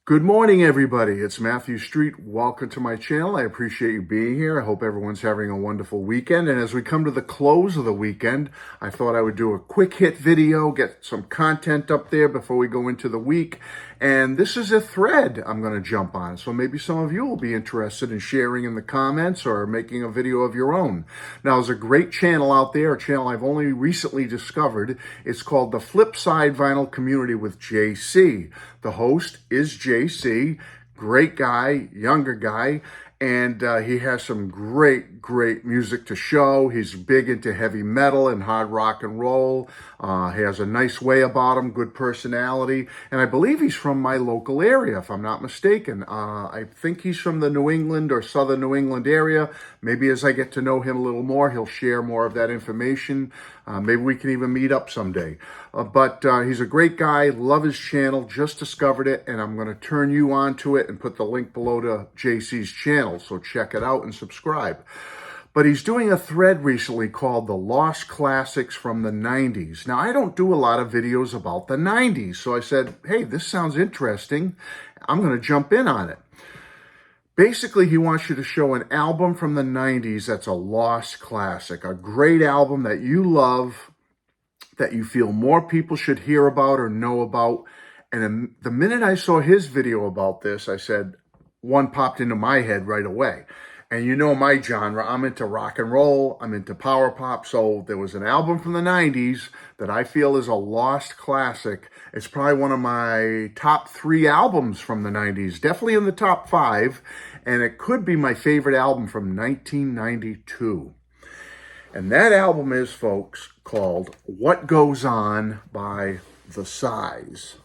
Good morning, everybody. It's Matthew Street. Welcome to my channel. I appreciate you being here. I hope everyone's having a wonderful weekend. And as we come to the close of the weekend, I thought I would do a quick hit video, get some content up there before we go into the week. And this is a thread I'm going to jump on. So maybe some of you will be interested in sharing in the comments or making a video of your own. Now, there's a great channel out there, a channel I've only recently discovered. It's called the Flipside Vinyl Community with JC. The host is JC, great guy, younger guy, and he has some great music to show. He's big into heavy metal and hard rock and roll. He has a nice way about him, good personality, and I believe he's from my local area, if I'm not mistaken. I think he's from the New England or southern New England area. Maybe as I get to know him a little more, he'll share more of that information. Maybe we can even meet up someday. But he's a great guy, love his channel, just discovered it, and I'm going to turn you on to it and put the link below to JC's channel, so check it out and subscribe. But he's doing a thread recently called The Lost Classics from the 90s. Now, I don't do a lot of videos about the 90s, so I said, hey, this sounds interesting. I'm going to jump in on it. Basically, he wants you to show an album from the 90s that's a lost classic, a great album that you love, that you feel more people should hear about or know about. And the minute I saw his video about this, I said, one popped into my head right away. And you know my genre, I'm into rock and roll, I'm into power pop, so there was an album from the 90s that I feel is a lost classic. It's probably one of my top 3 albums from the 90s, definitely in the top 5, and it could be my favorite album from 1992. And that album is, folks, called What Goes On by The Size.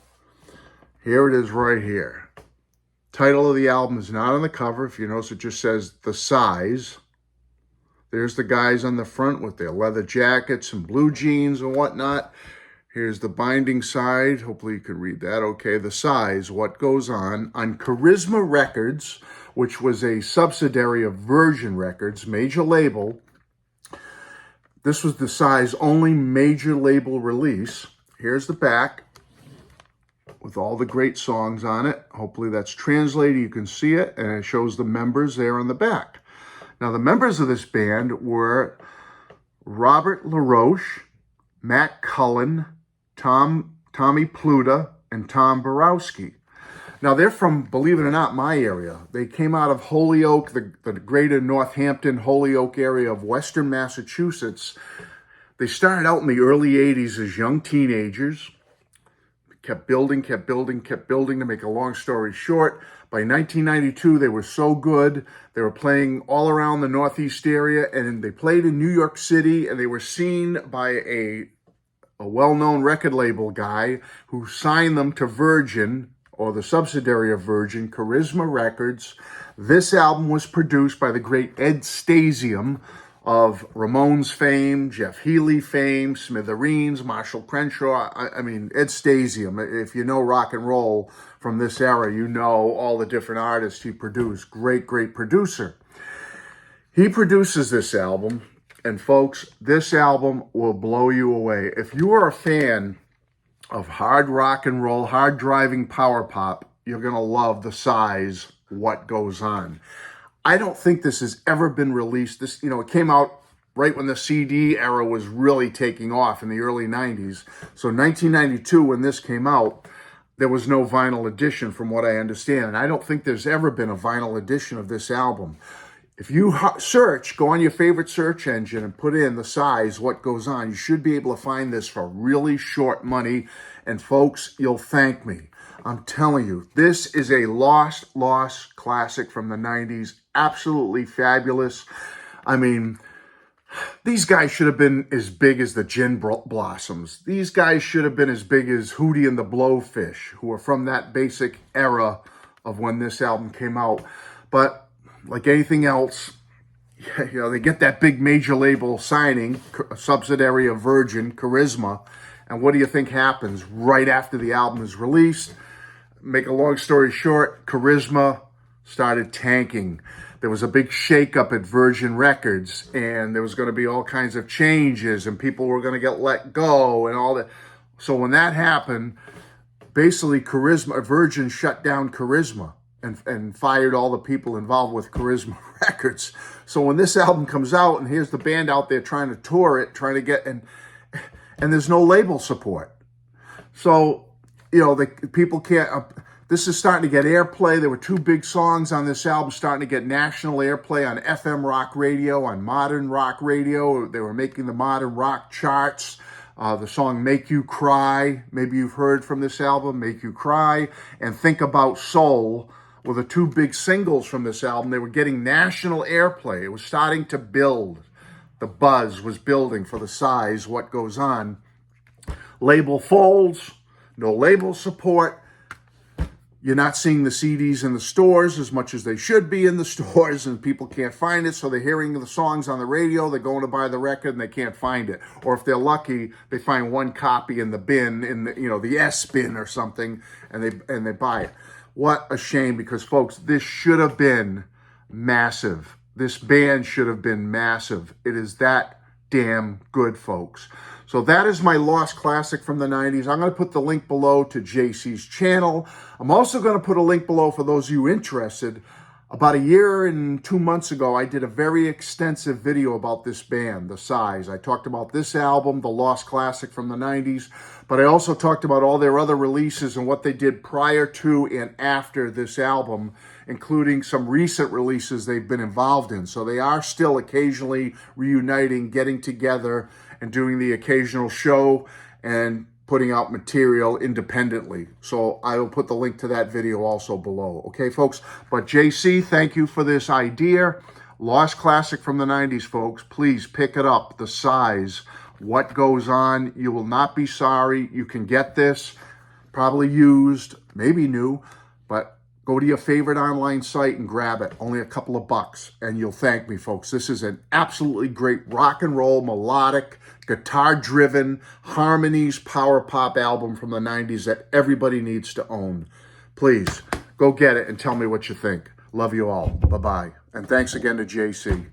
Here it is right here. Title of the album is not on the cover. If you notice, it just says The Size. There's the guys on the front with their leather jackets and blue jeans and whatnot. Here's the binding side. Hopefully you can read that. Okay, The Size, What Goes On Charisma Records, which was a subsidiary of Virgin Records, major label. This was The Size only major label release. Here's the back with all the great songs on it. Hopefully that's translated. You can see it, and it shows the members there on the back. Now, the members of this band were Robert LaRoche, Matt Cullen, Tommy Pluta, and Tom Borowski. Now, they're from, believe it or not, my area. They came out of Holyoke, the greater Northampton, Holyoke area of Western Massachusetts. They started out in the early 80s as young teenagers. Kept building to make a long story short. By 1992, they were so good. They were playing all around the Northeast area, and they played in New York City, and they were seen by a well-known record label guy who signed them to Virgin, or the subsidiary of Virgin, Charisma Records. This album was produced by the great Ed Stasium of Ramones fame, Jeff Healey fame, Smithereens, Marshall Crenshaw. I mean, Ed Stasium. If you know rock and roll from this era, you know all the different artists he produced. Great producer. He produces this album, and folks, this album will blow you away. If you are a fan of hard rock and roll, hard driving power pop, you're going to love The Size, What Goes On. I don't think this has ever been released. It came out right when the CD era was really taking off in the early 90s. So 1992, when this came out, there was no vinyl edition from what I understand. And I don't think there's ever been a vinyl edition of this album. If you search, go on your favorite search engine and put in The Size, What Goes On, you should be able to find this for really short money. And folks, you'll thank me. I'm telling you, this is a lost classic from the 90s. Absolutely fabulous. I mean, these guys should have been as big as the Gin Blossoms. These guys should have been as big as Hootie and the Blowfish, who are from that basic era of when this album came out. But like anything else, they get that big major label signing, a subsidiary of Virgin, Charisma, and what do you think happens right after the album is released? Make a long story short, Charisma started tanking. There was a big shakeup at Virgin Records, and there was going to be all kinds of changes, and people were going to get let go and all that. So when that happened, basically Virgin shut down Charisma and fired all the people involved with Charisma Records. So when this album comes out, and here's the band out there trying to tour it, trying to get, and there's no label support. So, you know, people can't, this is starting to get airplay. There were 2 big songs on this album starting to get national airplay on FM rock radio, on modern rock radio. They were making the modern rock charts. The song Make You Cry, maybe you've heard from this album, Make You Cry, and Think About Soul were the 2 big singles from this album. They were getting national airplay. It was starting to build. The buzz was building for the size, what goes on. Label folds, no label support. You're not seeing the CDs in the stores as much as they should be in the stores, and people can't find it, so they're hearing the songs on the radio, they're going to buy the record, and they can't find it. Or if they're lucky, they find 1 copy in the bin, in the, you know, the S bin or something, and they buy it. What a shame, because, folks, this should have been massive. This band should have been massive. It is that damn good, folks. So that is my lost classic from the 90s. I'm going to put the link below to JC's channel. I'm also going to put a link below for those of you interested. About a year and 2 months ago, I did a very extensive video about this band, The Size. I talked about this album, the lost classic from the 90s, but I also talked about all their other releases and what they did prior to and after this album, including some recent releases they've been involved in. So they are still occasionally reuniting, getting together, and doing the occasional show and putting out material independently. So I will put the link to that video also below. Okay, folks? But JC, thank you for this idea. Lost classic from the 90s, folks. Please pick it up. The Size. What goes on? You will not be sorry. You can get this, probably used, maybe new, but go to your favorite online site and grab it. Only a couple of bucks, and you'll thank me, folks. This is an absolutely great rock and roll, melodic, guitar-driven, harmonies, power pop album from the 90s that everybody needs to own. Please, go get it and tell me what you think. Love you all. Bye-bye. And thanks again to JC.